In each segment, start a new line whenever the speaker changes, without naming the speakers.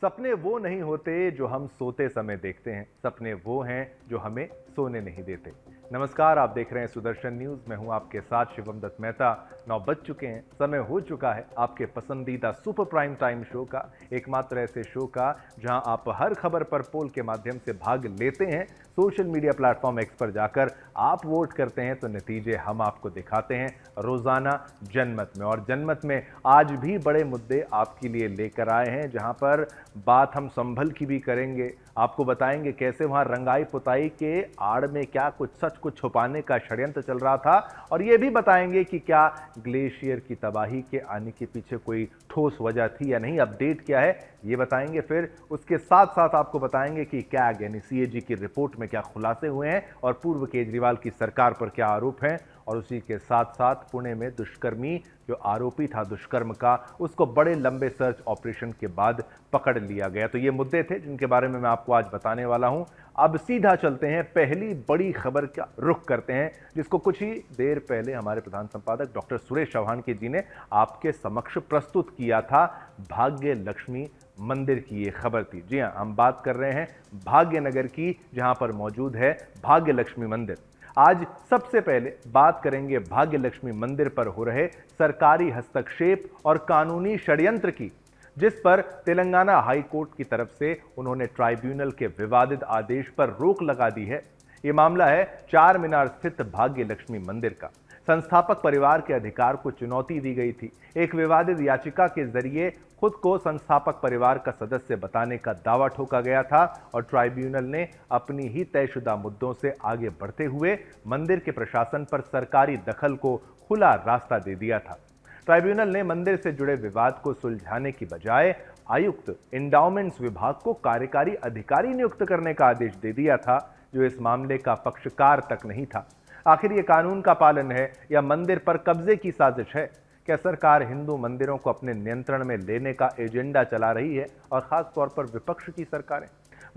सपने वो नहीं होते जो हम सोते समय देखते हैं, सपने वो हैं जो हमें सोने नहीं देते। नमस्कार, आप देख रहे हैं सुदर्शन न्यूज। मैं हूं आपके साथ शिवम दत्त मेहता। 9 बज चुके हैं, समय हो चुका है आपके पसंदीदा सुपर प्राइम टाइम शो का, एकमात्र ऐसे शो का जहां आप हर खबर पर पोल के माध्यम से भाग लेते हैं। सोशल मीडिया प्लेटफॉर्म एक्स पर जाकर आप वोट करते हैं तो नतीजे हम आपको दिखाते हैं रोजाना जनमत में। और जनमत में आज भी बड़े मुद्दे आपके लिए लेकर आए हैं, जहां पर बात हम संभल की भी करेंगे। आपको बताएंगे कैसे वहां रंगाई पुताई के आड़ में क्या कुछ सच को छुपाने का षड्यंत्र चल रहा था, और यह भी बताएंगे कि क्या ग्लेशियर की तबाही के आने के पीछे कोई ठोस वजह थी या नहीं, अपडेट क्या है ये बताएंगे। फिर उसके साथ साथ आपको बताएंगे कि कैग यानी सीएजी की रिपोर्ट में क्या खुलासे हुए हैं और पूर्व केजरीवाल की सरकार पर क्या आरोप हैं। और उसी के साथ साथ पुणे में दुष्कर्मी जो आरोपी था दुष्कर्म का, उसको बड़े लंबे सर्च ऑपरेशन के बाद पकड़ लिया गया। तो ये मुद्दे थे जिनके बारे में मैं आपको आज बताने वाला हूं। अब सीधा चलते हैं, पहली बड़ी खबर का रुख करते हैं, जिसको कुछ ही देर पहले हमारे प्रधान संपादक डॉक्टर सुरेश चौहान के जी ने आपके समक्ष प्रस्तुत किया था। भाग्य लक्ष्मी मंदिर की ये खबर थी। जी हां, हम बात कर रहे हैं भाग्यनगर की, जहां पर मौजूद है भाग्य लक्ष्मी मंदिर। आज सबसे पहले बात करेंगे भाग्य लक्ष्मी मंदिर पर हो रहे सरकारी हस्तक्षेप और कानूनी षड्यंत्र की, जिस पर तेलंगाना हाई कोर्ट की तरफ से उन्होंने ट्राइब्यूनल के विवादित आदेश पर रोक लगा दी है। यह मामला है चार मीनार स्थित भाग्य लक्ष्मी मंदिर का। संस्थापक परिवार के अधिकार को चुनौती दी गई थी। एक विवादित याचिका के जरिए खुद को संस्थापक परिवार का सदस्य बताने का दावा ठोका गया था और ट्राइब्यूनल ने अपनी ही तयशुदा मुद्दों से आगे बढ़ते हुए मंदिर के प्रशासन पर सरकारी दखल को खुला रास्ता दे दिया था। ट्राइब्यूनल ने मंदिर से जुड़े विवाद को सुलझाने की बजाय आयुक्त इंडाउमेंट्स विभाग को कार्यकारी अधिकारी नियुक्त करने का आदेश दे दिया था, जो इस मामले का पक्षकार तक नहीं था। आखिर ये कानून का पालन है या मंदिर पर कब्जे की साजिश है? क्या सरकार हिंदू मंदिरों को अपने नियंत्रण में लेने का एजेंडा चला रही है, और खास तौर पर विपक्ष की सरकारें?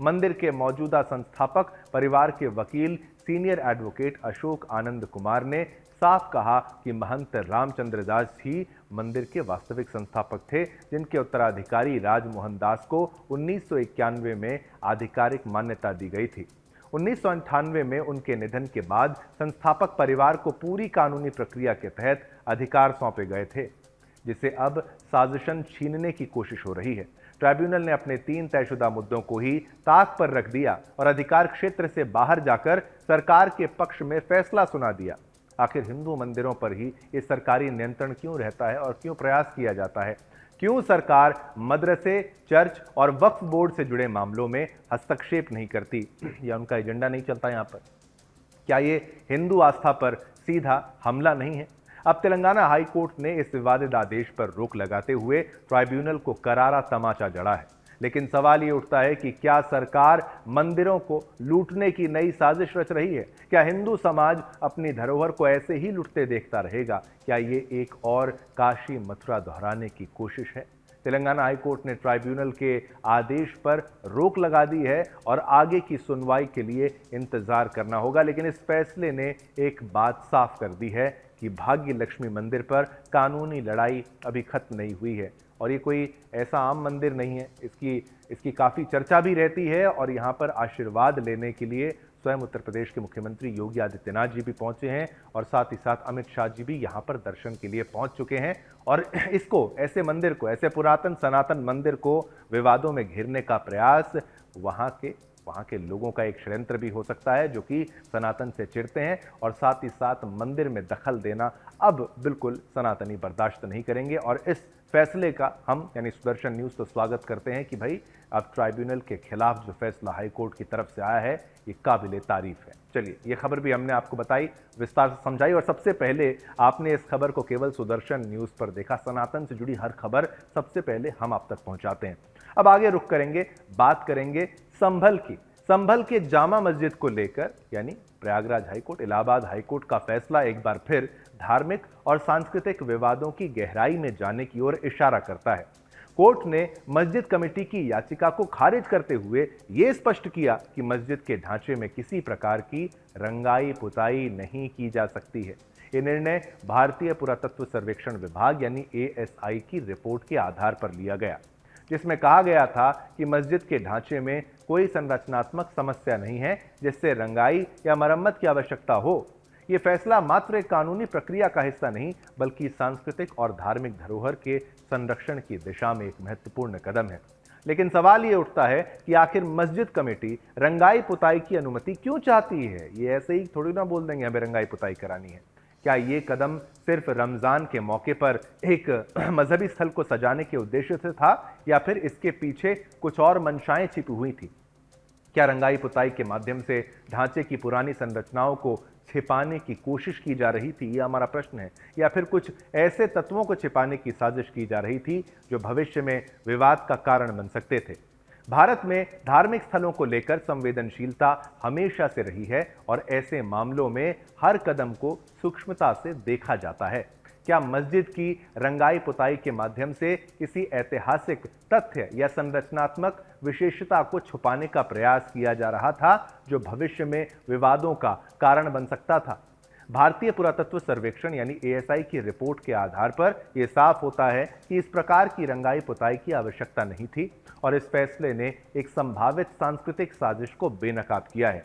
मंदिर के मौजूदा संस्थापक परिवार के वकील सीनियर एडवोकेट अशोक आनंद कुमार ने साफ कहा कि महंत रामचंद्र दास ही मंदिर के वास्तविक संस्थापक थे, जिनके उत्तराधिकारी राजमोहन दास को 1991 में आधिकारिक मान्यता दी गई थी। 1998 में उनके निधन के बाद संस्थापक परिवार को पूरी कानूनी प्रक्रिया के तहत अधिकार सौंपे गए थे, जिसे अब साजिशन छीनने की कोशिश हो रही है। ट्राइब्यूनल ने अपने 3 तयशुदा मुद्दों को ही ताक पर रख दिया और अधिकार क्षेत्र से बाहर जाकर सरकार के पक्ष में फैसला सुना दिया। आखिर हिंदू मंदिरों पर ही ये सरकारी नियंत्रण क्यों रहता है और क्यों प्रयास किया जाता है? क्यों सरकार मदरसे, चर्च और वक्फ बोर्ड से जुड़े मामलों में हस्तक्षेप नहीं करती, या उनका एजेंडा नहीं चलता यहां पर? क्या ये हिंदू आस्था पर सीधा हमला नहीं है? अब तेलंगाना हाई कोर्ट ने इस विवादित आदेश पर रोक लगाते हुए ट्राइब्यूनल को करारा तमाचा जड़ा है। लेकिन सवाल ये उठता है कि क्या सरकार मंदिरों को लूटने की नई साजिश रच रही है? क्या हिंदू समाज अपनी धरोहर को ऐसे ही लुटते देखता रहेगा? क्या ये एक और काशी मथुरा दोहराने की कोशिश है? तेलंगाना हाई कोर्ट ने ट्राइब्यूनल के आदेश पर रोक लगा दी है और आगे की सुनवाई के लिए इंतजार करना होगा। लेकिन इस फैसले ने एक बात साफ कर दी है कि भाग्य लक्ष्मी मंदिर पर कानूनी लड़ाई अभी खत्म नहीं हुई है, और ये कोई ऐसा आम मंदिर नहीं है। इसकी काफ़ी चर्चा भी रहती है, और यहाँ पर आशीर्वाद लेने के लिए स्वयं उत्तर प्रदेश के मुख्यमंत्री योगी आदित्यनाथ जी भी पहुंचे हैं, और साथ ही साथ अमित शाह जी भी यहाँ पर दर्शन के लिए पहुंच चुके हैं। और इसको, ऐसे मंदिर को, ऐसे पुरातन सनातन मंदिर को विवादों में घेरने का प्रयास वहाँ के लोगों का एक षड्यंत्र भी हो सकता है, जो कि सनातन से चिढ़ते हैं, और साथ ही साथ मंदिर में दखल देना अब बिल्कुल सनातनी बर्दाश्त नहीं करेंगे। और इस फैसले का हम यानी सुदर्शन न्यूज़ तो स्वागत करते हैं कि भाई अब ट्राइब्यूनल के खिलाफ जो फैसला हाई कोर्ट की तरफ से आया है ये काबिले तारीफ है। चलिए, ये खबर भी हमने आपको बताई, विस्तार से समझाई, और सबसे पहले आपने इस खबर को केवल सुदर्शन न्यूज़ पर देखा। सनातन से जुड़ी हर खबर सबसे पहले हम आप तक पहुंचाते हैं। अब आगे रुख करेंगे, बात करेंगे संभल की। संभल के जामा मस्जिद को लेकर यानी प्रयागराज हाईकोर्ट, इलाहाबाद हाईकोर्ट का फैसला एक बार फिर धार्मिक और सांस्कृतिक विवादों की गहराई में जाने की ओर इशारा करता है। कोर्ट ने मस्जिद कमेटी की याचिका को खारिज करते हुए यह स्पष्ट किया कि मस्जिद के ढांचे में किसी प्रकार की रंगाई पुताई नहीं की जा सकती है। यह निर्णय भारतीय पुरातत्व सर्वेक्षण विभाग यानी ASI की रिपोर्ट के आधार पर लिया गया। जिसमें कहा गया था कि मस्जिद के ढांचे में कोई संरचनात्मक समस्या नहीं है जिससे रंगाई या मरम्मत की आवश्यकता हो। ये फैसला मात्र एक कानूनी प्रक्रिया का हिस्सा नहीं बल्कि सांस्कृतिक और धार्मिक धरोहर के संरक्षण की दिशा में एक महत्वपूर्ण कदम है। लेकिन सवाल ये उठता है कि आखिर मस्जिद कमेटी रंगाई पुताई की अनुमति क्यों चाहती है? ये ऐसे ही थोड़ी ना बोल देंगे हमें रंगाई पुताई करानी है। क्या ये कदम सिर्फ रमजान के मौके पर एक मजहबी स्थल को सजाने के उद्देश्य से था या फिर इसके पीछे कुछ और मंशाएं छिपी हुई थी? क्या रंगाई पुताई के माध्यम से ढांचे की पुरानी संरचनाओं को छिपाने की कोशिश की जा रही थी? यह हमारा प्रश्न है। या फिर कुछ ऐसे तत्वों को छिपाने की साजिश की जा रही थी जो भविष्य में विवाद का कारण बन सकते थे? भारत में धार्मिक स्थलों को लेकर संवेदनशीलता हमेशा से रही है और ऐसे मामलों में हर कदम को सूक्ष्मता से देखा जाता है। क्या मस्जिद की रंगाई पुताई के माध्यम से किसी ऐतिहासिक तथ्य या संरचनात्मक विशेषता को छुपाने का प्रयास किया जा रहा था जो भविष्य में विवादों का कारण बन सकता था? भारतीय पुरातत्व सर्वेक्षण यानी ASI की रिपोर्ट के आधार पर यह साफ होता है कि इस प्रकार की रंगाई पुताई की आवश्यकता नहीं थी और इस फैसले ने एक संभावित सांस्कृतिक साजिश को बेनकाब किया है।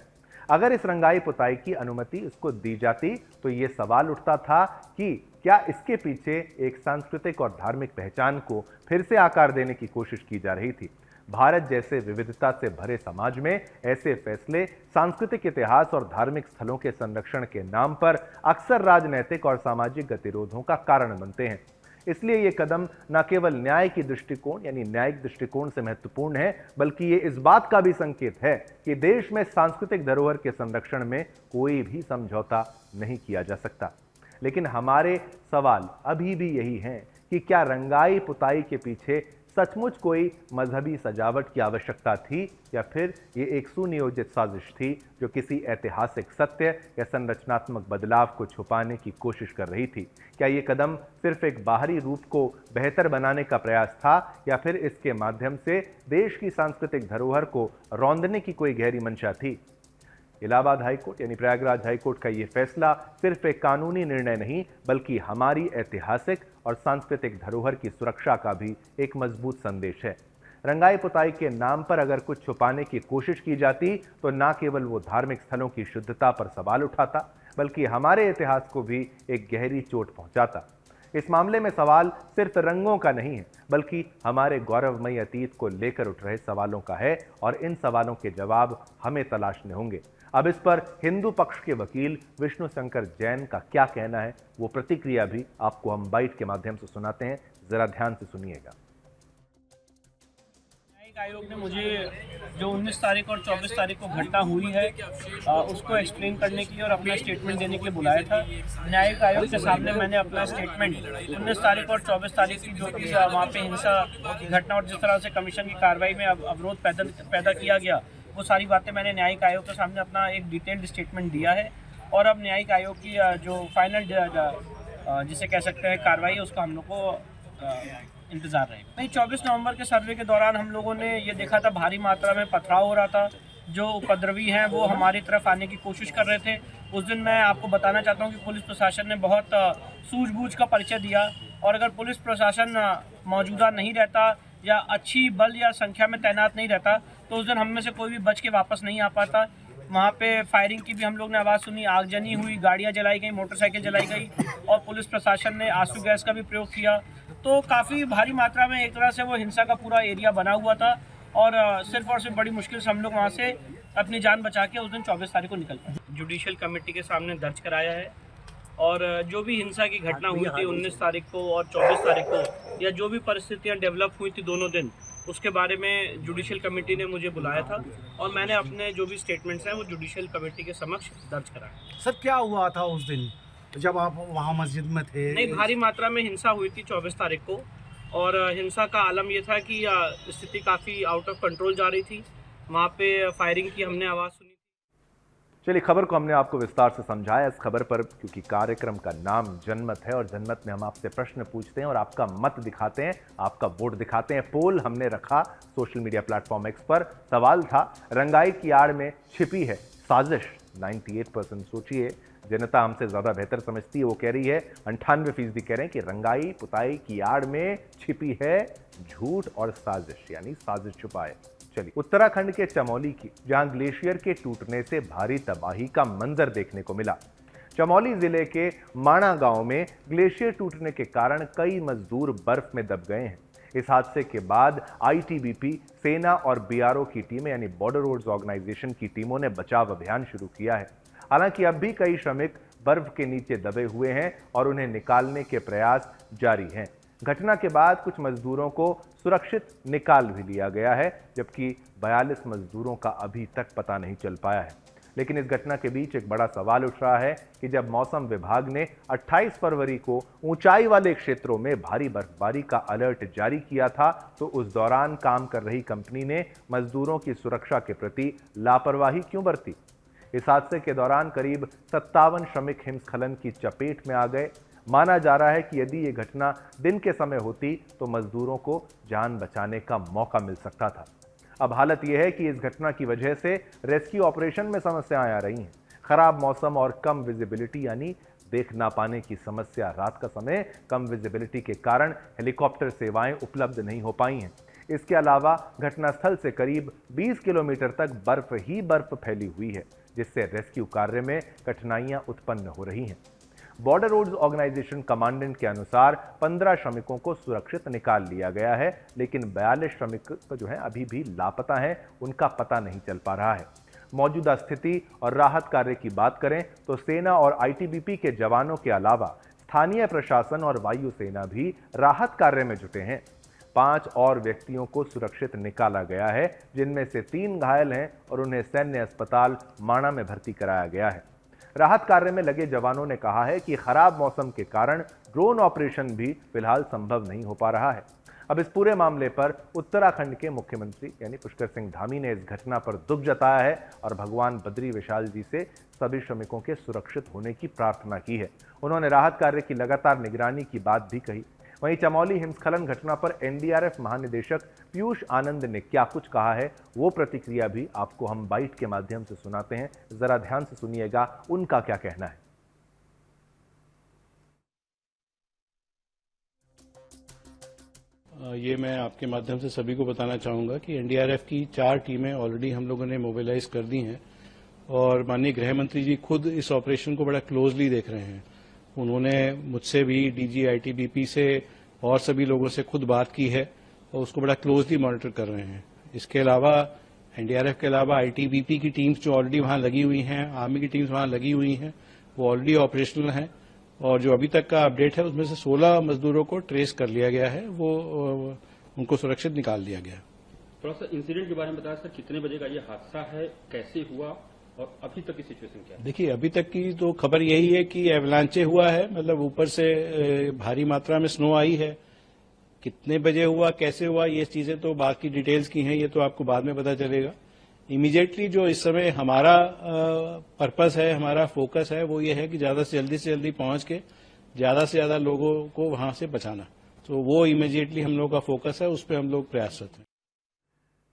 अगर इस रंगाई पुताई की अनुमति इसको दी जाती तो ये सवाल उठता था कि क्या इसके पीछे एक सांस्कृतिक और धार्मिक पहचान को फिर से आकार देने की कोशिश की जा रही थी? भारत जैसे विविधता से भरे समाज में ऐसे फैसले सांस्कृतिक इतिहास और धार्मिक स्थलों के संरक्षण के नाम पर अक्सर राजनीतिक और सामाजिक गतिरोधों का कारण बनते हैं। इसलिए ये कदम न केवल न्याय की दृष्टिकोण यानी न्यायिक दृष्टिकोण से महत्वपूर्ण है बल्कि ये इस बात का भी संकेत है कि देश में सांस्कृतिक धरोहर के संरक्षण में कोई भी समझौता नहीं किया जा सकता। लेकिन हमारे सवाल अभी भी यही हैं कि क्या रंगाई पुताई के पीछे सचमुच कोई मजहबी सजावट की आवश्यकता थी या फिर ये एक सुनियोजित साजिश थी जो किसी ऐतिहासिक सत्य या संरचनात्मक बदलाव को छुपाने की कोशिश कर रही थी? क्या ये कदम सिर्फ एक बाहरी रूप को बेहतर बनाने का प्रयास था या फिर इसके माध्यम से देश की सांस्कृतिक धरोहर को रौंदने की कोई गहरी मंशा थी? इलाहाबाद हाईकोर्ट यानी प्रयागराज हाईकोर्ट का ये फैसला सिर्फ एक कानूनी निर्णय नहीं बल्कि हमारी ऐतिहासिक और सांस्कृतिक धरोहर की सुरक्षा का भी एक मजबूत संदेश है। रंगाई पुताई के नाम पर अगर कुछ छुपाने की कोशिश की जाती तो न केवल वो धार्मिक स्थलों की शुद्धता पर सवाल उठाता बल्कि हमारे इतिहास को भी एक गहरी चोट पहुंचाता। इस मामले में सवाल सिर्फ रंगों का नहीं है बल्कि हमारे गौरवमयी अतीत को लेकर उठ रहे सवालों का है और इन सवालों के जवाब हमें तलाशने होंगे। अब इस पर हिंदू पक्ष के वकील विष्णु शंकर जैन का क्या कहना है वो प्रतिक्रिया भी आपको हम बाइट के माध्यम से सुनाते हैं, जरा ध्यान से सुनिएगा।
न्यायिक आयोग ने मुझे जो 19 तारीख और 24 तारीख को घटना हुई है उसको एक्सप्लेन करने के लिए और अपना स्टेटमेंट देने के लिए बुलाया था। न्यायिक आयोग के सामने मैंने अपना स्टेटमेंट 19 तारीख और 24 तारीख की जो भी वहाँ पे हिंसा की घटना और जिस तरह से कमीशन की कार्रवाई में अवरोध पैदा किया गया वो सारी बातें मैंने न्यायिक आयोग के सामने अपना एक डिटेल्ड स्टेटमेंट दिया है। और अब न्यायिक आयोग की जो फाइनल जिसे कह सकते हैं कार्रवाई है उसका हम लोग को इंतज़ार रहेगा। नहीं, 24 नवंबर के सर्वे के दौरान हम लोगों ने ये देखा था भारी मात्रा में पथराव हो रहा था। जो उपद्रवी हैं वो हमारी तरफ आने की कोशिश कर रहे थे। उस दिन मैं आपको बताना चाहता हूँ कि पुलिस प्रशासन ने बहुत सूझबूझ का परिचय दिया और अगर पुलिस प्रशासन मौजूदा नहीं रहता या अच्छी बल या संख्या में तैनात नहीं रहता तो उस दिन हम में से कोई भी बच के वापस नहीं आ पाता। वहाँ पे फायरिंग की भी हम लोग ने आवाज़ सुनी, आगजनी हुई, गाड़ियाँ जलाई गई, मोटरसाइकिल जलाई गई और पुलिस प्रशासन ने आंसू गैस का भी प्रयोग किया। तो काफ़ी भारी मात्रा में एक तरह से वो हिंसा का पूरा एरिया बना हुआ था और सिर्फ बड़ी मुश्किल से हम लोग वहाँ से अपनी जान बचा के उस दिन 24 तारीख को निकल पाए। जुडिशियल कमेटी के सामने दर्ज कराया है और जो भी हिंसा की घटना हुई थी 19 तारीख को और 24 तारीख को या जो भी परिस्थितियाँ डेवलप हुई थी दोनों दिन उसके बारे में जुडिशियल कमेटी ने मुझे बुलाया था और मैंने अपने जो भी स्टेटमेंट्स हैं वो जुडिशियल कमेटी के समक्ष दर्ज कराया।
सर क्या हुआ था उस दिन जब आप वहाँ मस्जिद में थे?
नहीं, भारी मात्रा में हिंसा हुई थी 24 तारीख को और हिंसा का आलम ये था कि स्थिति काफ़ी आउट ऑफ कंट्रोल जा रही थी। वहाँ पे फायरिंग की हमने आवाज़ सुनी।
चलिए, खबर को हमने आपको विस्तार से समझाया। इस खबर पर क्योंकि कार्यक्रम का नाम जनमत है और जनमत में हम आपसे प्रश्न पूछते हैं और आपका मत दिखाते हैं, आपका वोट दिखाते हैं। पोल हमने रखा सोशल मीडिया प्लेटफॉर्म एक्स पर। सवाल था, रंगाई की आड़ में छिपी है साजिश, 98% सोचिए, जनता हमसे ज़्यादा बेहतर समझती है, वो कह रही है 98% कह रहे हैं कि रंगाई पुताई की आड़ में छिपी है झूठ और साजिश, यानी साजिश छुपा है। चलिए उत्तराखंड के चमोली की, जहां ग्लेशियर के टूटने से भारी तबाही का मंजर देखने को मिला। चमोली जिले के माणा गांव में ग्लेशियर टूटने के कारण कई मजदूर बर्फ में दब गए हैं। इस हादसे के बाद आईटीबीपी, सेना और बीआरओ की टीमें यानी बॉर्डर रोड्स ऑर्गेनाइजेशन की टीमों ने बचाव अभियान शुरू किया है। हालांकि अब भी कई श्रमिक बर्फ के नीचे दबे हुए हैं और उन्हें निकालने के प्रयास जारी हैं। घटना के बाद कुछ मजदूरों को सुरक्षित निकाल भी लिया गया है, जबकि 42 मजदूरों का अभी तक पता नहीं चल पाया है। लेकिन इस घटना के बीच एक बड़ा सवाल उठ रहा है कि जब मौसम विभाग ने 28 फरवरी को ऊंचाई वाले क्षेत्रों में भारी बर्फबारी का अलर्ट जारी किया था, तो उस दौरान काम कर रही कंपनी ने मजदूरों की सुरक्षा के प्रति लापरवाही क्यों बरती? इस हादसे के दौरान करीब 57 श्रमिक हिमस्खलन की चपेट में आ गए। माना जा रहा है कि यदि ये घटना दिन के समय होती तो मजदूरों को जान बचाने का मौका मिल सकता था। अब हालत यह है कि इस घटना की वजह से रेस्क्यू ऑपरेशन में समस्याएं आ रही हैं। खराब मौसम और कम विजिबिलिटी यानी देख ना पाने की समस्या, रात का समय कम विजिबिलिटी के कारण हेलीकॉप्टर सेवाएं उपलब्ध नहीं हो पाई हैं। इसके अलावा घटनास्थल से करीब 20 किलोमीटर तक बर्फ ही बर्फ फैली हुई है, जिससे रेस्क्यू कार्य में कठिनाइयां उत्पन्न हो रही हैं। बॉर्डर रोड्स ऑर्गेनाइजेशन कमांडेंट के अनुसार 15 श्रमिकों को सुरक्षित निकाल लिया गया है, लेकिन 42 श्रमिक जो है अभी भी लापता हैं, उनका पता नहीं चल पा रहा है। मौजूदा स्थिति और राहत कार्य की बात करें तो सेना और आईटीबीपी के जवानों के अलावा स्थानीय प्रशासन और वायुसेना भी राहत कार्य में जुटे हैं। 5 और व्यक्तियों को सुरक्षित निकाला गया है, जिनमें से 3 घायल हैं और उन्हें सैन्य अस्पताल माणा में भर्ती कराया गया है। राहत कार्य में लगे जवानों ने कहा है कि खराब मौसम के कारण ड्रोन ऑपरेशन भी फिलहाल संभव नहीं हो पा रहा है। अब इस पूरे मामले पर उत्तराखंड के मुख्यमंत्री यानी पुष्कर सिंह धामी ने इस घटना पर दुख जताया है और भगवान बद्री विशाल जी से सभी श्रमिकों के सुरक्षित होने की प्रार्थना की है। उन्होंने राहत कार्य की लगातार निगरानी की बात भी कही। वहीं चमोली हिमस्खलन घटना पर एनडीआरएफ महानिदेशक पीयूष आनंद ने क्या कुछ कहा है, वो प्रतिक्रिया भी आपको हम बाइट के माध्यम से सुनाते हैं। जरा ध्यान से सुनिएगा उनका क्या कहना है।
ये मैं आपके माध्यम से सभी को बताना चाहूंगा कि एनडीआरएफ की 4 टीमें ऑलरेडी हम लोगों ने मोबिलाइज कर दी हैं और माननीय गृह मंत्री जी खुद इस ऑपरेशन को बड़ा क्लोजली देख रहे हैं। उन्होंने मुझसे भी, डीजी आईटीबीपी से और सभी लोगों से खुद बात की है और उसको बड़ा क्लोजली मॉनिटर कर रहे हैं। इसके अलावा एनडीआरएफ के अलावा आईटीबीपी की टीम्स जो ऑलरेडी वहां लगी हुई हैं, आर्मी की टीम्स वहां लगी हुई हैं, वो ऑलरेडी ऑपरेशनल हैं और जो अभी तक का अपडेट है उसमें से 16 मजदूरों को ट्रेस कर लिया गया है, वो उनको सुरक्षित निकाल दिया गया।
थोड़ा सा इंसिडेंट के बारे में बताया सर, कितने बजे का ये हादसा है, कैसे हुआ और अभी तक की सिचुएशन क्या है?
देखिए, अभी तक की तो खबर यही है कि एवलांचे हुआ है, मतलब ऊपर से भारी मात्रा में स्नो आई है। कितने बजे हुआ, कैसे हुआ, ये चीजें तो बाकी डिटेल्स की हैं, ये तो आपको बाद में पता चलेगा। इमीडिएटली जो इस समय हमारा पर्पस है, हमारा फोकस है, वो ये है कि ज्यादा से जल्दी पहुंच के ज्यादा से ज्यादा लोगों को वहां से बचाना। तो वो इमीडिएटली हम लोग का फोकस है, उस पर हम लोग प्रयासरत हैं।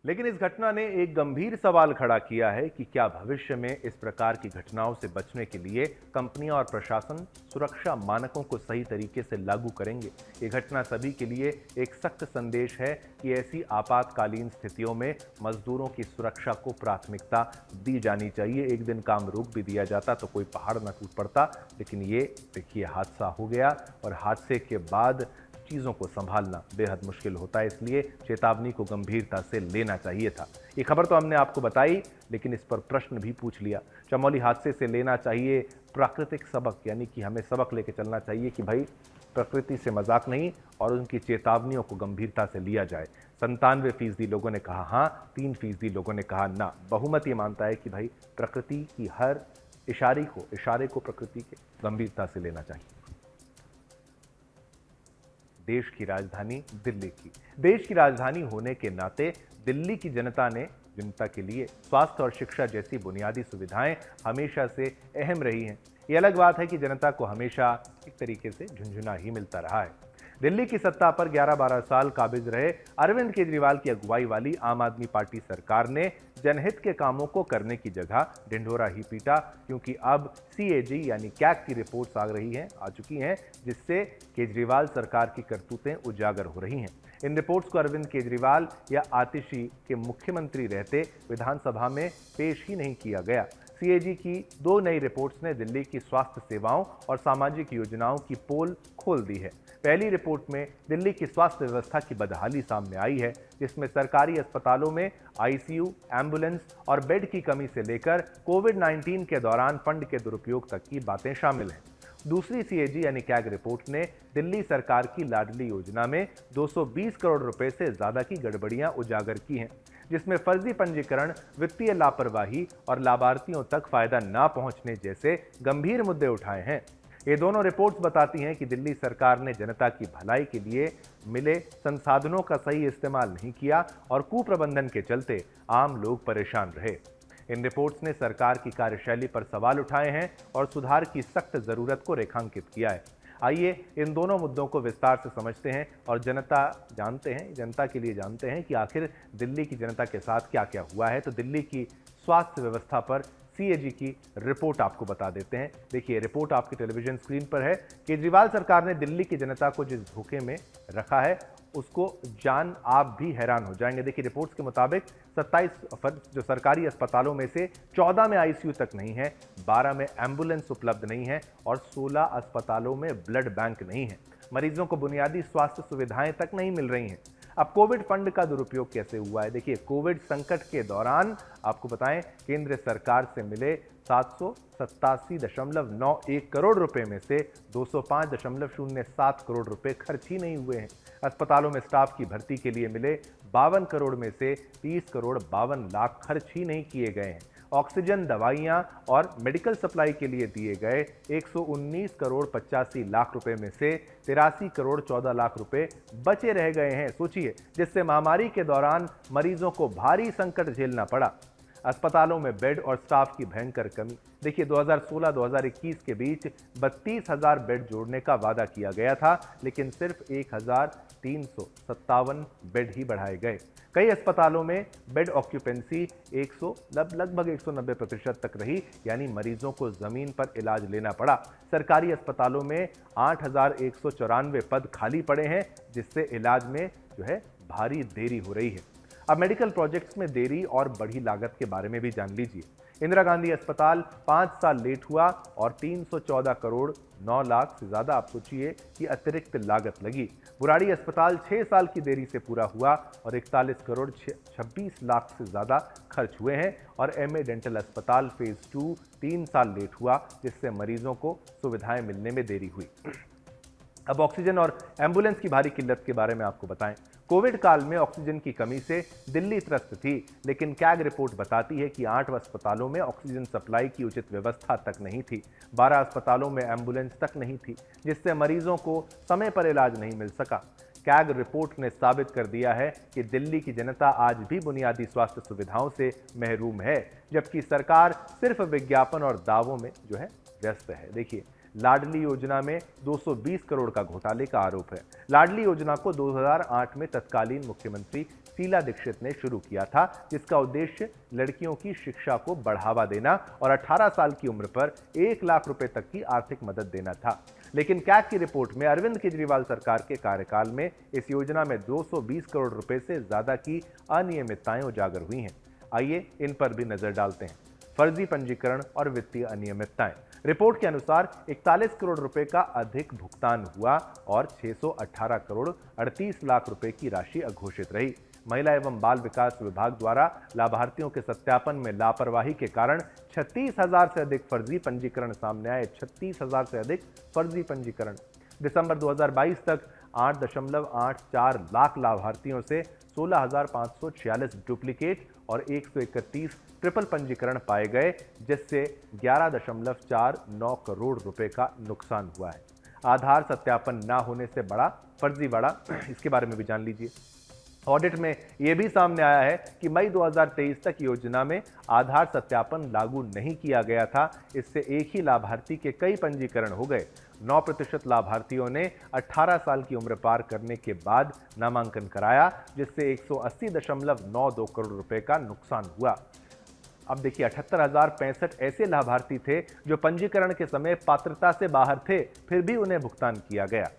लेकिन इस घटना ने एक गंभीर सवाल खड़ा किया है कि क्या भविष्य में इस प्रकार की घटनाओं से बचने के लिए कंपनियां और प्रशासन सुरक्षा मानकों को सही तरीके से लागू करेंगे। ये घटना सभी के लिए एक सख्त संदेश है कि ऐसी आपातकालीन स्थितियों में मजदूरों की सुरक्षा को प्राथमिकता दी जानी चाहिए। एक दिन काम रोक भी दिया जाता तो कोई पहाड़ न टूट पड़ता, लेकिन ये देखिए हादसा हो गया और हादसे के बाद चीज़ों को संभालना बेहद मुश्किल होता है, इसलिए चेतावनी को गंभीरता से लेना चाहिए था। ये खबर तो हमने आपको बताई, लेकिन इस पर प्रश्न भी पूछ लिया। चमोली हादसे से लेना चाहिए प्राकृतिक सबक, यानी कि हमें सबक लेके चलना चाहिए कि भाई प्रकृति से मजाक नहीं और उनकी चेतावनियों को गंभीरता से लिया जाए। 97% लोगों ने कहा हाँ, 3% लोगों ने कहा ना। बहुमत ये मानता है कि भाई प्रकृति की हर इशारे को प्रकृति के गंभीरता से लेना चाहिए। देश की राजधानी दिल्ली की, देश की राजधानी होने के नाते दिल्ली की जनता के लिए स्वास्थ्य और शिक्षा जैसी बुनियादी सुविधाएं हमेशा से अहम रही हैं। ये अलग बात है कि जनता को हमेशा एक तरीके से झुंझुना ही मिलता रहा है। दिल्ली की सत्ता पर 11-12 साल काबिज रहे अरविंद केजरीवाल की अगुवाई वाली आम आदमी पार्टी सरकार ने जनहित के कामों को करने की जगह ढिंढोरा ही पीटा, क्योंकि अब CAG यानी कैग की रिपोर्ट्स आ चुकी हैं, जिससे केजरीवाल सरकार की करतूतें उजागर हो रही हैं। इन रिपोर्ट्स को अरविंद केजरीवाल या आतिशी के मुख्यमंत्री रहते विधानसभा में पेश ही नहीं किया गया। CAG की 2 नई रिपोर्ट्स ने दिल्ली की स्वास्थ्य सेवाओं और सामाजिक योजनाओं की पोल खोल दी है। पहली रिपोर्ट में दिल्ली की स्वास्थ्य व्यवस्था की बदहाली सामने आई है, जिसमें सरकारी अस्पतालों में ICU, एम्बुलेंस और बेड की कमी से लेकर कोविड-19 के दौरान फंड के दुरुपयोग तक की बातें शामिल हैं। दूसरी CAG यानी कैग रिपोर्ट ने दिल्ली सरकार की लाडली योजना में 220 करोड़ रुपए से ज्यादा की गड़बड़ियां उजागर की हैं, जिसमें फर्जी पंजीकरण, वित्तीय लापरवाही और लाभार्थियों तक फायदा न पहुंचने जैसे गंभीर मुद्दे उठाए हैं। ये दोनों रिपोर्ट्स बताती हैं कि दिल्ली सरकार ने जनता की भलाई के लिए मिले संसाधनों का सही इस्तेमाल नहीं किया और कुप्रबंधन के चलते आम लोग परेशान रहे। इन रिपोर्ट्स ने सरकार की कार्यशैली पर सवाल उठाए हैं और सुधार की सख्त जरूरत को रेखांकित किया है। आइए इन दोनों मुद्दों को विस्तार से समझते हैं और जनता के लिए जानते हैं कि आखिर दिल्ली की जनता के साथ क्या क्या हुआ है। तो दिल्ली की स्वास्थ्य व्यवस्था पर CAG की रिपोर्ट आपको बता देते हैं। देखिए, रिपोर्ट आपकी टेलीविजन स्क्रीन पर है। केजरीवाल सरकार ने दिल्ली की जनता को जिस धोखे में रखा है उसको जान आप भी हैरान हो जाएंगे। देखिए, रिपोर्ट्स के मुताबिक 27 जो सरकारी अस्पतालों में से 14 में ICU तक नहीं है, 12 में एम्बुलेंस उपलब्ध नहीं है और 16 अस्पतालों में ब्लड बैंक नहीं है। मरीजों को बुनियादी स्वास्थ्य सुविधाएं तक नहीं मिल रही हैं। अब कोविड फंड का दुरुपयोग कैसे हुआ है? देखिए, कोविड संकट के दौरान आपको बताएं, केंद्र सरकार से मिले 787.91 करोड़ रुपए में से 205.07 करोड़ रुपए खर्च ही नहीं हुए हैं। अस्पतालों में स्टाफ की भर्ती के लिए मिले 52 करोड़ में से 30 करोड़ 52 लाख खर्च ही नहीं किए गए हैं। ऑक्सीजन, दवाइयां और मेडिकल सप्लाई के लिए दिए गए 119 करोड़ 85 लाख रुपए में से 83 करोड़ 14 लाख रुपए बचे रह गए हैं। सोचिए, जिससे महामारी के दौरान मरीजों को भारी संकट झेलना पड़ा। अस्पतालों में बेड और स्टाफ की भयंकर कमी। देखिए, 2016-2021 के बीच 32,000 बेड जोड़ने का वादा किया गया था, लेकिन सिर्फ 1,357 बेड ही बढ़ाए गए। कई अस्पतालों में बेड ऑक्यूपेंसी लगभग 190% तक रही, यानी मरीजों को जमीन पर इलाज लेना पड़ा। सरकारी अस्पतालों में 8,194 पद खाली पड़े हैं, जिससे इलाज में भारी देरी हो रही है। अब मेडिकल प्रोजेक्ट्स में देरी और बढ़ी लागत के बारे में भी जान लीजिए। इंदिरा गांधी अस्पताल 5 साल लेट हुआ और 314 करोड़ 9 लाख से ज्यादा आप सोचिए कि अतिरिक्त लागत लगी। बुराड़ी अस्पताल 6 साल की देरी से पूरा हुआ और 41 करोड़ 26 लाख से ज्यादा खर्च हुए हैं। और MA डेंटल अस्पताल फेज 2 3 साल लेट हुआ, जिससे मरीजों को सुविधाएं मिलने में देरी हुई। अब ऑक्सीजन और एम्बुलेंस की भारी किल्लत के बारे में आपको बताएं। कोविड काल में ऑक्सीजन की कमी से दिल्ली त्रस्त थी, लेकिन कैग रिपोर्ट बताती है कि 8 अस्पतालों में ऑक्सीजन सप्लाई की उचित व्यवस्था तक नहीं थी। 12 अस्पतालों में एम्बुलेंस तक नहीं थी, जिससे मरीजों को समय पर इलाज नहीं मिल सका। कैग रिपोर्ट ने साबित कर दिया है कि दिल्ली की जनता आज भी बुनियादी स्वास्थ्य सुविधाओं से महरूम है, जबकि सरकार सिर्फ विज्ञापन और दावों में व्यस्त है। देखिए, लाडली योजना में 220 करोड़ का घोटाले का आरोप है। लाडली योजना को 2008 में तत्कालीन मुख्यमंत्री शीला दीक्षित ने शुरू किया था, जिसका उद्देश्य लड़कियों की शिक्षा को बढ़ावा देना और 18 साल की उम्र पर 1 लाख रुपए तक की आर्थिक मदद देना था। लेकिन कैग की रिपोर्ट में अरविंद केजरीवाल सरकार के कार्यकाल में इस योजना में 220 करोड़ रुपए से ज्यादा की अनियमितताएं उजागर हुई हैं। आइए इन पर भी नजर डालते हैं। फर्जी पंजीकरण और वित्तीय अनियमितताएं। रिपोर्ट के अनुसार 41 करोड़ रुपए का अधिक भुगतान हुआ और 618 करोड़ 38 लाख रुपए की राशि अघोषित रही। महिला एवं बाल विकास विभाग द्वारा लाभार्थियों के सत्यापन में लापरवाही के कारण 36,000 से अधिक फर्जी पंजीकरण सामने आए। 36,000 से अधिक फर्जी पंजीकरण। दिसंबर 2022 तक 8.84 लाख लाभार्थियों से 16,546 डुप्लीकेट और 131 ट्रिपल पंजीकरण पाए गए, जिससे 11.49 करोड़ रुपए का नुकसान हुआ है। आधार सत्यापन न होने से बड़ा फर्जीवाड़ा, इसके बारे में भी जान लीजिए। ऑडिट में यह भी सामने आया है कि मई 2023 तक योजना में आधार सत्यापन लागू नहीं किया गया था। इससे एक ही लाभार्थी के कई पंजीकरण हो गए। 9% लाभार्थियों ने 18 साल की उम्र पार करने के बाद नामांकन कराया, जिससे 180.92 करोड़ रुपए का नुकसान हुआ। अब देखिए 78,065 ऐसे लाभार्थी थे जो पंजीकरण के समय पात्रता से बाहर थे, फिर भी उन्हें भुगतान किया गया।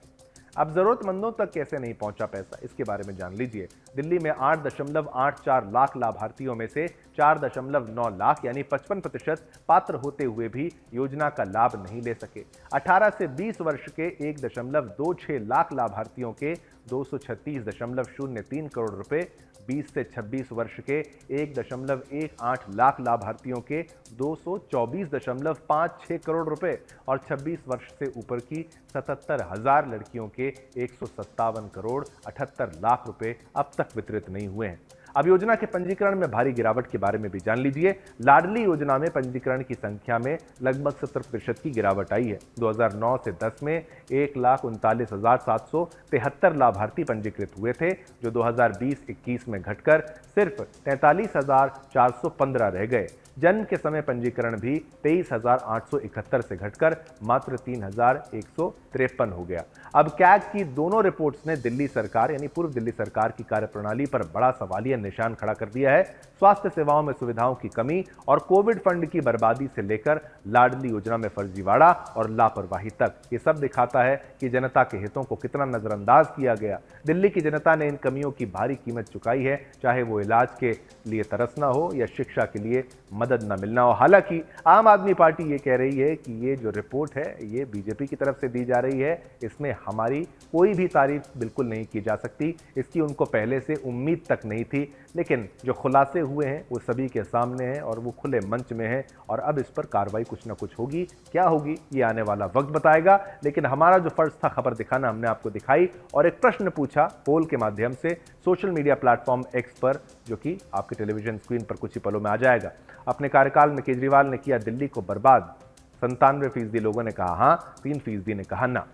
अब जरूरतमंदों तक कैसे नहीं पहुंचा पैसा, इसके बारे में जान लीजिए। दिल्ली में 8.84 लाख लाभार्थियों में से 4.9 लाख यानी 55% पात्र होते हुए भी योजना का लाभ नहीं ले सके। 18 से 20 वर्ष के 1.26 लाख लाभार्थियों के 236.03 करोड़ रुपए, 20 से 26 वर्ष के 1.18 लाख लाभार्थियों के 224.56 करोड़ रुपए और 26 वर्ष से ऊपर की 77,000 लड़कियों के 157 करोड़ 78 लाख रुपए अब तक वितरित नहीं हुए हैं। अब योजना के पंजीकरण में भारी गिरावट के बारे में भी जान लीजिए। लाडली योजना में पंजीकरण की संख्या में लगभग 70% की गिरावट आई है। 2009 से 10 में 1,39,773 लाभार्थी पंजीकृत हुए थे, जो 2020-21 में घटकर सिर्फ 43,415 रह गए। जन्म के समय पंजीकरण भी 23,871 से घटकर मात्र 3,153 हो गया। अब कैग की दोनों रिपोर्ट्स ने दिल्ली सरकार यानी पूर्व दिल्ली सरकार की कार्यप्रणाली पर बड़ा सवालिया निशान खड़ा कर दिया है। स्वास्थ्य सेवाओं में सुविधाओं की कमी और कोविड फंड की बर्बादी से लेकर लाडली योजना में फर्जीवाड़ा और लापरवाही तक, ये सब दिखाता है कि जनता के हितों को कितना नजरअंदाज किया गया। दिल्ली की जनता ने इन कमियों की भारी कीमत चुकाई है, चाहे वो इलाज के लिए तरसना हो या शिक्षा के लिए मदद न मिलना हो। हालांकि आम आदमी पार्टी ये कह रही है कि ये जो रिपोर्ट है ये बीजेपी की तरफ से दी जा रही है, इसमें हमारी कोई भी तारीफ बिल्कुल नहीं की जा सकती। इसकी उनको पहले से उम्मीद तक नहीं थी, लेकिन जो खुलासे हुए हैं वो सभी के सामने हैं और वो खुले मंच में है और अब इस पर कार्रवाई कुछ ना कुछ होगी। क्या होगी ये आने वाला वक्त बताएगा, लेकिन हमारा जो फर्ज था खबर दिखाना, हमने आपको दिखाई और एक प्रश्न पूछा पोल के माध्यम से सोशल मीडिया प्लेटफॉर्म एक्स पर, जो कि आपके टेलीविजन स्क्रीन पर कुछ ही पलों में आ जाएगा। अपने कार्यकाल में केजरीवाल ने किया दिल्ली को बर्बाद। 97% लोगों ने कहा हां, 3% ने कहा ना।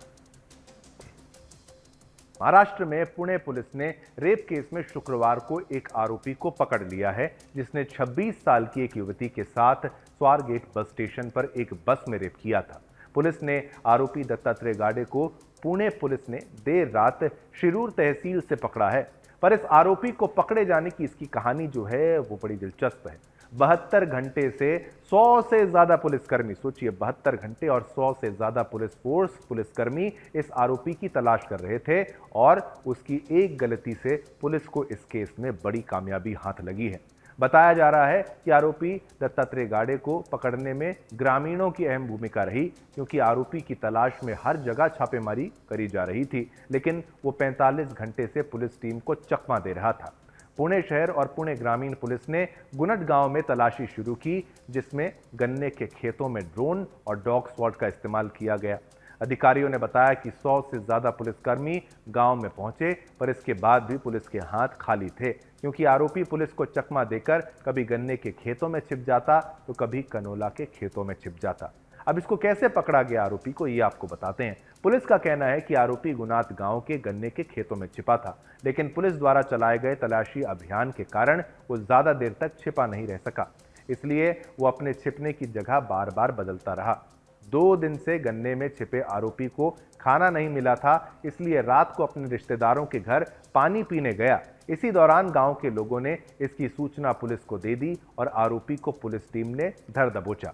महाराष्ट्र में पुणे पुलिस ने रेप केस में शुक्रवार को एक आरोपी को पकड़ लिया है, जिसने 26 साल की एक युवती के साथ स्वारगेट बस स्टेशन पर एक बस में रेप किया था। पुलिस ने आरोपी दत्तात्रेय गाडे को पुणे पुलिस ने देर रात शिरूर तहसील से पकड़ा है, पर इस आरोपी को पकड़े जाने की इसकी कहानी जो है वो बड़ी दिलचस्प है। 72 घंटे से 100 से ज्यादा पुलिसकर्मी, सोचिए 72 घंटे और 100 से ज्यादा पुलिसकर्मी इस आरोपी की तलाश कर रहे थे और उसकी एक गलती से पुलिस को इस केस में बड़ी कामयाबी हाथ लगी है। बताया जा रहा है कि आरोपी दत्तात्रेय गाडे को पकड़ने में ग्रामीणों की अहम भूमिका रही, क्योंकि आरोपी की तलाश में हर जगह छापेमारी करी जा रही थी, लेकिन वो 45 घंटे से पुलिस टीम को चकमा दे रहा था। पुणे शहर और पुणे ग्रामीण पुलिस ने गुनट गांव में तलाशी शुरू की, जिसमें गन्ने के खेतों में ड्रोन और डॉग स्क्वाड का इस्तेमाल किया गया। अधिकारियों ने बताया कि 100 से ज्यादा पुलिसकर्मी गांव में पहुंचे, पर इसके बाद भी पुलिस के हाथ खाली थे, क्योंकि आरोपी पुलिस को चकमा देकर कभी गन्ने के खेतों में छिप जाता तो कभी कनोला के खेतों में छिप जाता। अब इसको कैसे पकड़ा गया आरोपी को, ये आपको बताते हैं। पुलिस का कहना है कि आरोपी गुनात गांव के गन्ने के खेतों में छिपा था, लेकिन पुलिस द्वारा चलाए गए तलाशी अभियान के कारण वो ज्यादा देर तक छिपा नहीं रह सका, इसलिए वो अपने छिपने की जगह बार बार बदलता रहा। 2 दिन से गन्ने में छिपे आरोपी को खाना नहीं मिला था, इसलिए रात को अपने रिश्तेदारों के घर पानी पीने गया। इसी दौरान गांव के लोगों ने इसकी सूचना पुलिस को दे दी और आरोपी को पुलिस टीम ने धर दबोचा।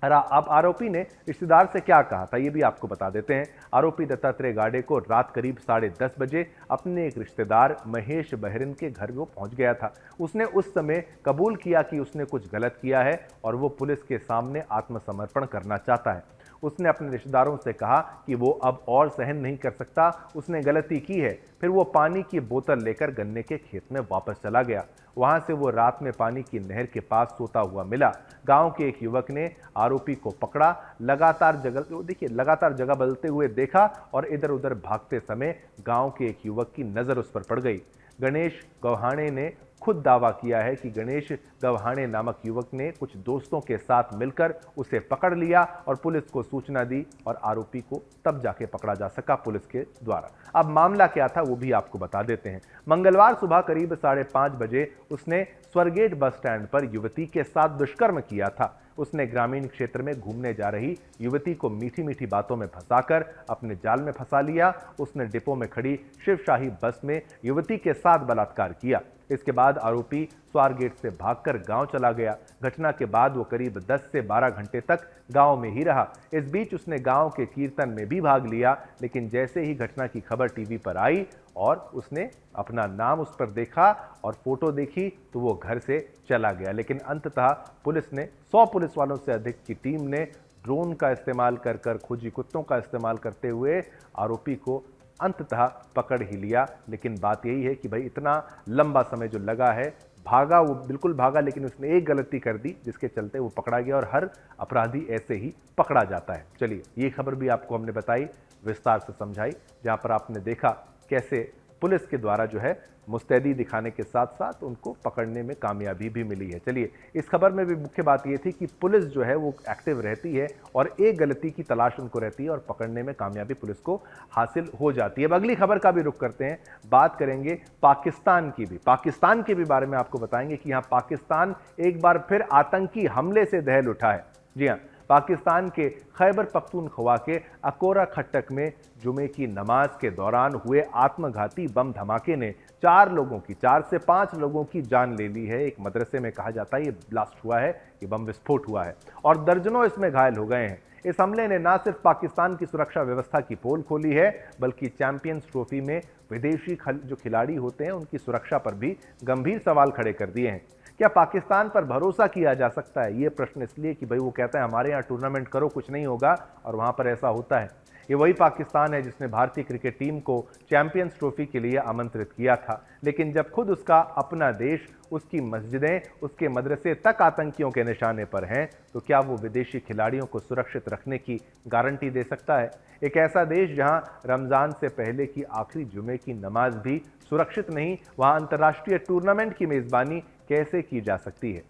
अब आरोपी ने रिश्तेदार से क्या कहा था ये भी आपको बता देते हैं। आरोपी दत्तात्रेय गाडे को रात करीब 10:30 बजे अपने एक रिश्तेदार महेश बहरिन के घर वो पहुंच गया था। उसने उस समय कबूल किया कि उसने कुछ गलत किया है और वो पुलिस के सामने आत्मसमर्पण करना चाहता है। उसने अपने रिश्तेदारों से कहा कि वो अब और सहन नहीं कर सकता, उसने गलती की है। फिर वो पानी की बोतल लेकर गन्ने के खेत में वापस चला गया। वहां से वो रात में पानी की नहर के पास सोता हुआ मिला। गांव के एक युवक ने आरोपी को पकड़ा, लगातार जगह बदलते हुए देखा और इधर उधर भागते समय गांव के एक युवक की नजर उस पर पड़ गई। गणेश गौहाणे ने खुद दावा किया है कि गणेश गव्हाणे नामक युवक ने कुछ दोस्तों के साथ मिलकर उसे पकड़ लिया और पुलिस को सूचना दी और आरोपी को तब जाके पकड़ा जा सका पुलिस के द्वारा। अब मामला क्या था वो भी आपको बता देते हैं। मंगलवार सुबह करीब 5:30 बजे उसने स्वरगेट बस स्टैंड पर युवती के साथ दुष्कर्म किया था। उसने ग्रामीण क्षेत्र में घूमने जा रही युवती को मीठी मीठी बातों में फंसाकर अपने जाल में फंसा लिया। उसने डिपो में खड़ी शिवशाही बस में युवती के साथ बलात्कार किया। इसके बाद आरोपी स्वारगेट से भागकर गांव चला गया। घटना के बाद वो करीब 10 से 12 घंटे तक गांव में ही रहा। इस बीच उसने गांव के कीर्तन में भी भाग लिया, लेकिन जैसे ही घटना की खबर टीवी पर आई और उसने अपना नाम उस पर देखा और फोटो देखी तो वो घर से चला गया। लेकिन अंततः पुलिस ने 100 पुलिस वालों से अधिक की टीम ने ड्रोन का इस्तेमाल कर खोजी कुत्तों का इस्तेमाल करते हुए आरोपी को अंततः पकड़ ही लिया। लेकिन बात यही है कि भाई इतना लंबा समय जो लगा है, भागा वो बिल्कुल भागा, लेकिन उसने एक गलती कर दी जिसके चलते वो पकड़ा गया और हर अपराधी ऐसे ही पकड़ा जाता है। चलिए ये खबर भी आपको हमने बताई, विस्तार से समझाई, जहां पर आपने देखा कैसे पुलिस के द्वारा जो है मुस्तैदी दिखाने के साथ साथ उनको पकड़ने में कामयाबी भी मिली है। चलिए इस खबर में भी मुख्य बात ये थी कि पुलिस जो है वो एक्टिव रहती है और एक गलती की तलाश उनको रहती है और पकड़ने में कामयाबी पुलिस को हासिल हो जाती है। अब अगली खबर का भी रुख करते हैं, बात करेंगे पाकिस्तान की भी। पाकिस्तान के भी बारे में आपको बताएंगे कि यहाँ पाकिस्तान एक बार फिर आतंकी हमले से दहल उठा है। जी हाँ, पाकिस्तान के खैबर पख्तूनख्वा के अकोरा खट्टक में जुमे की नमाज के दौरान हुए आत्मघाती बम धमाके ने 4 से 5 लोगों की जान ले ली है। एक मदरसे में कहा जाता है ये ब्लास्ट हुआ है, ये बम विस्फोट हुआ है और दर्जनों इसमें घायल हो गए हैं। इस हमले ने न सिर्फ पाकिस्तान की सुरक्षा व्यवस्था की पोल खोली है, बल्कि चैंपियंस ट्रॉफी में विदेशी जो खिलाड़ी होते हैं उनकी सुरक्षा पर भी गंभीर सवाल खड़े कर दिए हैं। क्या पाकिस्तान पर भरोसा किया जा सकता है? ये प्रश्न इसलिए कि भाई वो कहता है हमारे यहाँ टूर्नामेंट करो कुछ नहीं होगा, और वहाँ पर ऐसा होता है। ये वही पाकिस्तान है जिसने भारतीय क्रिकेट टीम को चैंपियंस ट्रॉफी के लिए आमंत्रित किया था, लेकिन जब खुद उसका अपना देश, उसकी मस्जिदें, उसके मदरसे तक आतंकियों के निशाने पर हैं, तो क्या वो विदेशी खिलाड़ियों को सुरक्षित रखने की गारंटी दे सकता है? एक ऐसा देश जहां रमज़ान से पहले की आखिरी जुमे की नमाज भी सुरक्षित नहीं, वहां अंतर्राष्ट्रीय टूर्नामेंट की मेज़बानी कैसे की जा सकती है?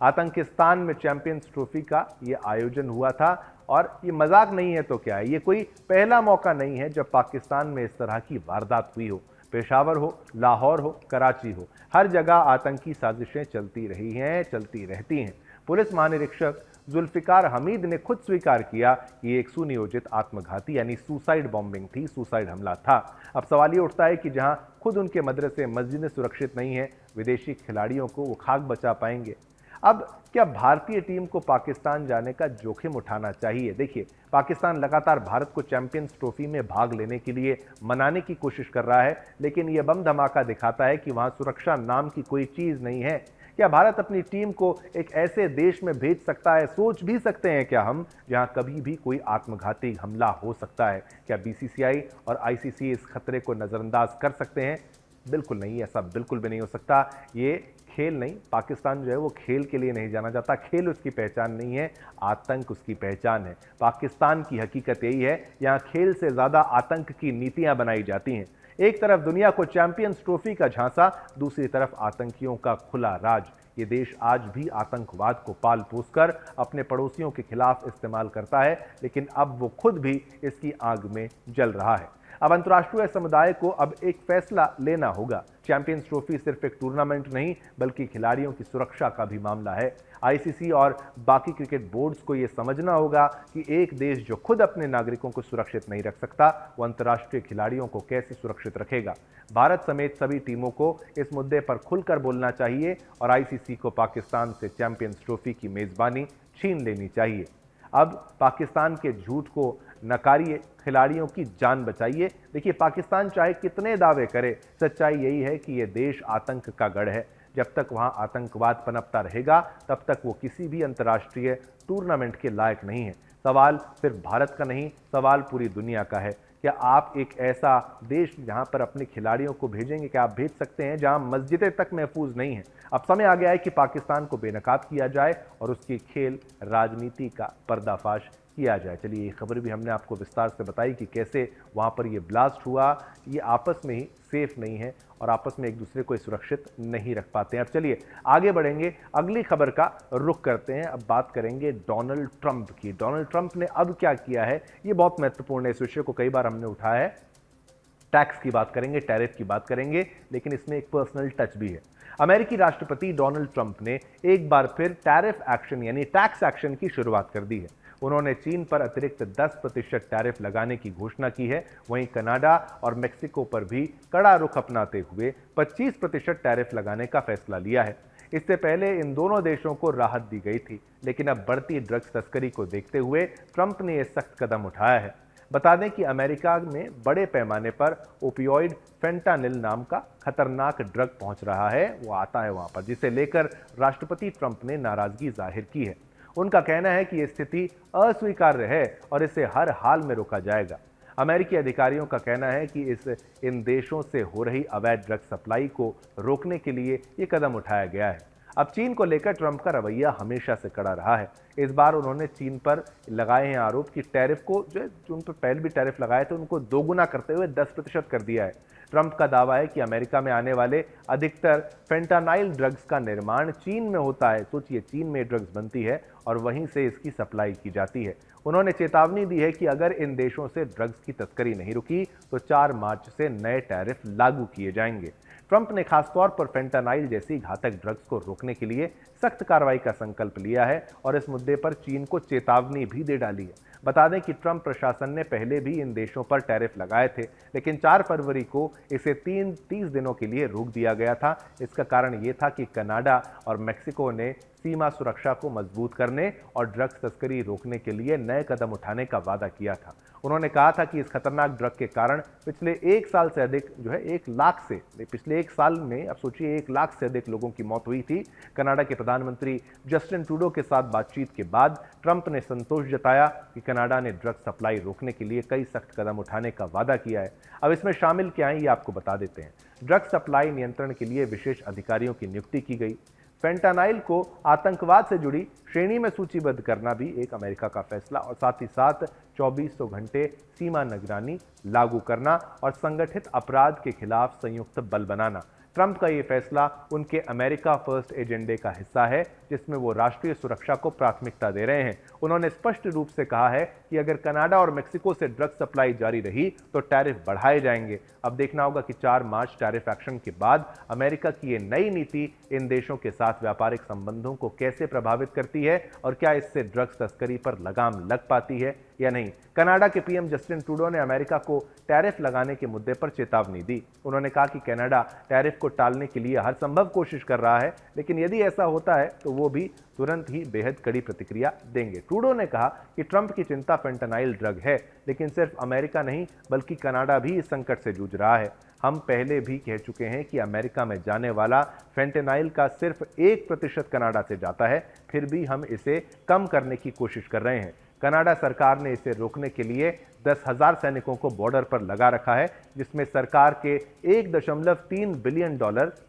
आतंकिस्तान में चैंपियंस ट्रॉफी का ये आयोजन हुआ था और ये मजाक नहीं है तो क्या है, ये कोई पहला मौका नहीं है जब पाकिस्तान में इस तरह की वारदात हुई हो। पेशावर हो, लाहौर हो, कराची हो, हर जगह आतंकी साजिशें चलती रही हैं, चलती रहती हैं। पुलिस महानिरीक्षक जुल्फिकार हमीद ने खुद स्वीकार किया कि एक सुनियोजित आत्मघाती यानी सुसाइड बॉम्बिंग थी, सुसाइड हमला था। अब सवाल ये उठता है कि जहां खुद उनके मदरसे मस्जिदें सुरक्षित नहीं है, विदेशी खिलाड़ियों को वो खाक बचा पाएंगे? अब क्या भारतीय टीम को पाकिस्तान जाने का जोखिम उठाना चाहिए? देखिए, पाकिस्तान लगातार भारत को चैंपियंस ट्रॉफी में भाग लेने के लिए मनाने की कोशिश कर रहा है, लेकिन यह बम धमाका दिखाता है कि वहां सुरक्षा नाम की कोई चीज नहीं है। क्या भारत अपनी टीम को एक ऐसे देश में भेज सकता है? सोच भी सकते हैं क्या हम, जहां कभी भी कोई आत्मघाती हमला हो सकता है? क्या बीसीसीआई और आईसीसी इस खतरे को नजरअंदाज कर सकते हैं? बिल्कुल नहीं, ऐसा बिल्कुल भी नहीं हो सकता। ये खेल नहीं, पाकिस्तान जो है वो खेल के लिए नहीं जाना जाता, खेल उसकी पहचान नहीं है, आतंक उसकी पहचान है। पाकिस्तान की हकीकत यही है, यहाँ खेल से ज़्यादा आतंक की नीतियाँ बनाई जाती हैं। एक तरफ दुनिया को चैंपियंस ट्रॉफी का झांसा, दूसरी तरफ आतंकियों का खुला राज। ये देश आज भी आतंकवाद को पाल पोस कर अपने पड़ोसियों के खिलाफ इस्तेमाल करता है, लेकिन अब वो खुद भी इसकी आग में जल रहा है। अब अंतर्राष्ट्रीय समुदाय को अब एक फैसला लेना होगा। चैंपियंस ट्रॉफी सिर्फ एक टूर्नामेंट नहीं, बल्कि खिलाड़ियों की सुरक्षा का भी मामला है। आईसीसी और बाकी क्रिकेट बोर्ड्स को यह समझना होगा कि एक देश जो खुद अपने नागरिकों को सुरक्षित नहीं रख सकता, वो अंतर्राष्ट्रीय खिलाड़ियों को कैसे सुरक्षित रखेगा। भारत समेत सभी टीमों को इस मुद्दे पर खुलकर बोलना चाहिए और आईसीसी को पाकिस्तान से चैंपियंस ट्रॉफी की मेजबानी छीन लेनी चाहिए। अब पाकिस्तान के झूठ को नकारिए, खिलाड़ियों की जान बचाइए। देखिए, पाकिस्तान चाहे कितने दावे करे, सच्चाई यही है कि यह देश आतंक का गढ़ है। जब तक वहां आतंकवाद पनपता रहेगा, तब तक वो किसी भी अंतर्राष्ट्रीय टूर्नामेंट के लायक नहीं है। सवाल सिर्फ भारत का नहीं, सवाल पूरी दुनिया का है। क्या आप एक ऐसा देश जहां पर अपने खिलाड़ियों को भेजेंगे? क्या आप भेज सकते हैं जहां मस्जिदें तक महफूज नहीं हैं? अब समय आ गया है कि पाकिस्तान को बेनकाब किया जाए और उसकी खेल राजनीति का पर्दाफाश किया जाए। चलिए ये खबर भी हमने आपको विस्तार से बताई कि कैसे वहाँ पर ये ब्लास्ट हुआ, ये आपस में ही सेफ नहीं है और आपस में एक दूसरे को सुरक्षित नहीं रख पाते हैं। अब चलिए आगे बढ़ेंगे, अगली खबर का रुख करते हैं। अब बात करेंगे डोनाल्ड ट्रंप की। डोनाल्ड ट्रंप ने अब क्या किया है, ये बहुत महत्वपूर्ण है। इस विषय को कई बार हमने उठाया है। टैक्स की बात करेंगे, टैरिफ की बात करेंगे, लेकिन इसमें एक पर्सनल टच भी है। अमेरिकी राष्ट्रपति डोनाल्ड ट्रंप ने एक बार फिर टैरिफ एक्शन यानी टैक्स एक्शन की शुरुआत कर दी है। उन्होंने चीन पर अतिरिक्त 10% टैरिफ लगाने की घोषणा की है। वहीं कनाडा और मेक्सिको पर भी कड़ा रुख अपनाते हुए 25% टैरिफ लगाने का फैसला लिया है। इससे पहले इन दोनों देशों को राहत दी गई थी, लेकिन अब बढ़ती ड्रग्स तस्करी को देखते हुए ट्रंप ने यह सख्त कदम उठाया है। बता दें कि अमेरिका में बड़े पैमाने पर ओपियोइड फेंटानिल नाम का खतरनाक ड्रग पहुंच रहा है, वो आता है वहां पर, जिसे लेकर राष्ट्रपति ट्रंप ने नाराजगी जाहिर की है। उनका कहना है कि यह स्थिति अस्वीकार्य है और इसे हर हाल में रोका जाएगा। अमेरिकी अधिकारियों का कहना है कि इन देशों से हो रही अवैध ड्रग सप्लाई को रोकने के लिए ये कदम उठाया गया है। अब चीन को लेकर ट्रंप का रवैया हमेशा से कड़ा रहा है। इस बार उन्होंने चीन पर लगाए हैं आरोप कि टैरिफ को जो उन पर पहले भी टैरिफ लगाए थे उनको दोगुना करते हुए 10% कर दिया है। ट्रंप का दावा है कि अमेरिका में आने वाले अधिकतर फेंटानाइल ड्रग्स का निर्माण चीन में होता है। सोचिए, चीन में ड्रग्स बनती है और वहीं से इसकी सप्लाई की जाती है। उन्होंने चेतावनी दी है कि अगर इन देशों से ड्रग्स की तस्करी नहीं रुकी तो 4 मार्च से नए टैरिफ लागू किए जाएंगे। ट्रंप ने खासतौर पर फेंटानाइल जैसी घातक ड्रग्स को रोकने के लिए सख्त कार्रवाई का संकल्प लिया है और इस मुद्दे पर चीन को चेतावनी भी दे डाली है। बता दें कि ट्रंप प्रशासन ने पहले भी इन देशों पर टैरिफ लगाए थे, लेकिन 4 फरवरी को इसे 30 दिनों के लिए रोक दिया गया था। इसका कारण ये था कि कनाडा और मेक्सिको ने सीमा सुरक्षा को मजबूत करने और ड्रग्स तस्करी रोकने के लिए नए कदम उठाने का वादा किया था। उन्होंने कहा था कि इस खतरनाक ड्रग के कारण पिछले 1 साल से अधिक जो है 1 लाख से पिछले 1 साल में अब सोचिए 1 लाख से अधिक लोगों की मौत हुई थी। कनाडा के प्रधानमंत्री जस्टिन ट्रूडो के साथ बातचीत के बाद ट्रंप ने संतोष जताया कि कनाडा ने ड्रग सप्लाई रोकने के लिए कई सख्त कदम उठाने का वादा किया है। अब इसमें शामिल क्या है ये आपको बता देते हैं। ड्रग सप्लाई नियंत्रण के लिए विशेष अधिकारियों की नियुक्ति की गई। फेंटानाइल को आतंकवाद से जुड़ी श्रेणी में सूचीबद्ध करना भी एक अमेरिका का फैसला और साथ ही साथ 2400 घंटे सीमा निगरानी लागू करना और संगठित अपराध के खिलाफ संयुक्त बल बनाना। ट्रंप का ये फैसला उनके अमेरिका फर्स्ट एजेंडे का हिस्सा है, जिसमें वो राष्ट्रीय सुरक्षा को प्राथमिकता दे रहे हैं। उन्होंने स्पष्ट रूप से कहा है कि अगर कनाडा और मेक्सिको से ड्रग सप्लाई जारी रही तो टैरिफ बढ़ाए जाएंगे। अब देखना होगा कि 4 मार्च टैरिफ एक्शन के बाद अमेरिका की ये नई नीति इन देशों के साथ व्यापारिक संबंधों को कैसे प्रभावित करती है और क्या इससे ड्रग्स तस्करी पर लगाम लग पाती है या नहीं। कनाडा के पीएम जस्टिन ट्रूडो ने अमेरिका को टैरिफ लगाने के मुद्दे पर चेतावनी दी। उन्होंने कहा कि कनाडा टैरिफ को टालने के लिए हर संभव कोशिश कर रहा है, लेकिन यदि ऐसा होता है तो वो भी तुरंत ही बेहद कड़ी प्रतिक्रिया देंगे। ट्रूडो ने कहा कि ट्रंप की चिंता फेंटानाइल ड्रग है, लेकिन सिर्फ अमेरिका नहीं बल्कि कनाडा भी इस संकट से जूझ रहा है। हम पहले भी कह चुके हैं कि अमेरिका में जाने वाला फेंटानाइल का सिर्फ 1% कनाडा से जाता है, फिर भी हम इसे कम करने की कोशिश कर रहे हैं। कनाडा सरकार ने इसे रोकने के लिए 10,000 सैनिकों को बॉर्डर पर लगा रखा है, जिसमें सरकार के $1.3 बिलियन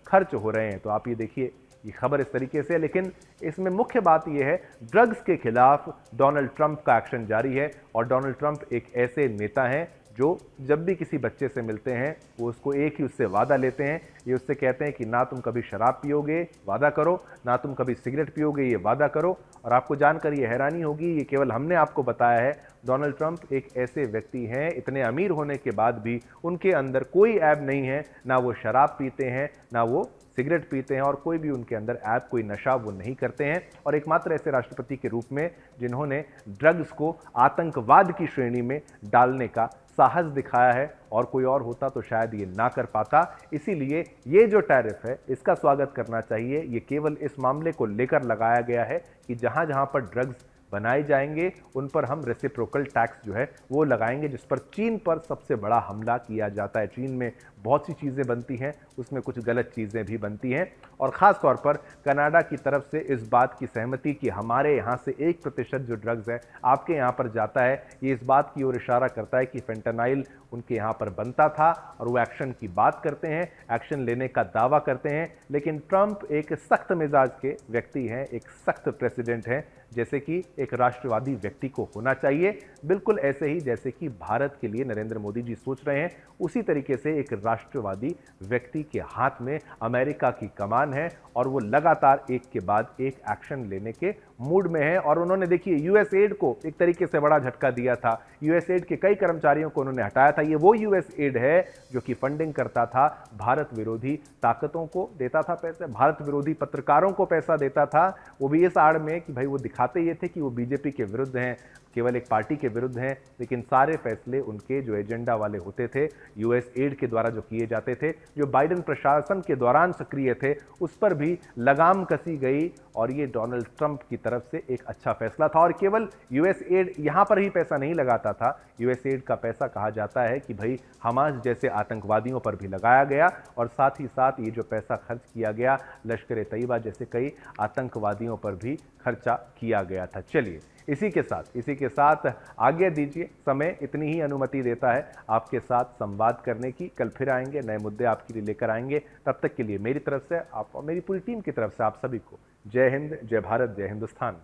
खर्च हो रहे हैं। तो आप ये देखिए, ये खबर इस तरीके से है, लेकिन इसमें मुख्य बात यह है ड्रग्स के खिलाफ डोनाल्ड ट्रंप का एक्शन जारी है और डोनाल्ड ट्रंप एक ऐसे नेता हैं जो जब भी किसी बच्चे से मिलते हैं वो उसको एक ही उससे वादा लेते हैं। ये उससे कहते हैं कि ना तुम कभी शराब पियोगे, वादा करो, ना तुम कभी सिगरेट पियोगे, ये वादा करो। और आपको जानकर ये हैरानी होगी, ये केवल हमने आपको बताया है। डोनाल्ड ट्रंप एक ऐसे व्यक्ति हैं, इतने अमीर होने के बाद भी उनके अंदर कोई ऐब नहीं है, ना वो शराब पीते हैं, ना वो सिगरेट पीते हैं और कोई भी उनके अंदर ऐप कोई नशा वो नहीं करते हैं। और एकमात्र ऐसे राष्ट्रपति के रूप में जिन्होंने ड्रग्स को आतंकवाद की श्रेणी में डालने का साहस दिखाया है, और कोई और होता तो शायद ये ना कर पाता। इसीलिए ये जो टैरिफ है इसका स्वागत करना चाहिए। ये केवल इस मामले को लेकर लगाया गया है कि जहां जहां पर ड्रग्स बनाए जाएंगे उन पर हम रेसिप्रोकल टैक्स जो है वो लगाएंगे, जिस पर चीन पर सबसे बड़ा हमला किया जाता है। चीन में बहुत सी चीज़ें बनती हैं, उसमें कुछ गलत चीज़ें भी बनती हैं और ख़ास तौर पर कनाडा की तरफ से इस बात की सहमति कि हमारे यहाँ से 1% जो ड्रग्स है आपके यहाँ पर जाता है, ये इस बात की ओर इशारा करता है कि फेंटानाइल उनके यहाँ पर बनता था और वो एक्शन की बात करते हैं, एक्शन लेने का दावा करते हैं। लेकिन ट्रंप एक सख्त मिजाज के व्यक्ति हैं, एक सख्त प्रेसिडेंट हैं, जैसे कि एक राष्ट्रवादी व्यक्ति को होना चाहिए, बिल्कुल ऐसे ही जैसे कि भारत के लिए नरेंद्र मोदी जी सोच रहे हैं। उसी तरीके से एक राष्ट्रवादी व्यक्ति के हाथ में अमेरिका की कमान है और वो लगातार एक के बाद एक एक्शन लेने के मूड में है। और उन्होंने देखिए यूएस एड को एक तरीके से बड़ा झटका दिया था, यूएस एड के कई कर्मचारियों को उन्होंने हटाया था। ये वो यूएस एड है जो कि फंडिंग करता था भारत विरोधी ताकतों को, देता था पैसे, भारत विरोधी पत्रकारों को पैसा देता था, वो भी इस आड़ में कि भाई वो दिखाते ये थे कि वो बीजेपी के विरुद्ध हैं, केवल एक पार्टी के विरुद्ध हैं, लेकिन सारे फैसले उनके जो एजेंडा वाले होते थे यूएस एड के द्वारा जो किए जाते थे, जो बाइडेन प्रशासन के दौरान सक्रिय थे, उस पर भी लगाम कसी गई। और ये डोनाल्ड ट्रंप की तरफ से एक अच्छा फैसला था। और केवल यूएस एड यहाँ पर ही पैसा नहीं लगाता था, यूएस एड का पैसा कहा जाता है कि भाई हमास जैसे आतंकवादियों पर भी लगाया गया और साथ ही साथ ये जो पैसा खर्च किया गया लश्कर ए तैयबा जैसे कई आतंकवादियों पर भी खर्चा किया गया था। चलिए इसी के साथ आगे दीजिए, समय इतनी ही अनुमति देता है आपके साथ संवाद करने की। कल फिर आएंगे, नए मुद्दे आपके लिए लेकर आएंगे। तब तक के लिए मेरी तरफ से आप और मेरी पूरी टीम की तरफ से आप सभी को जय हिंद, जय भारत, जय हिंदुस्तान।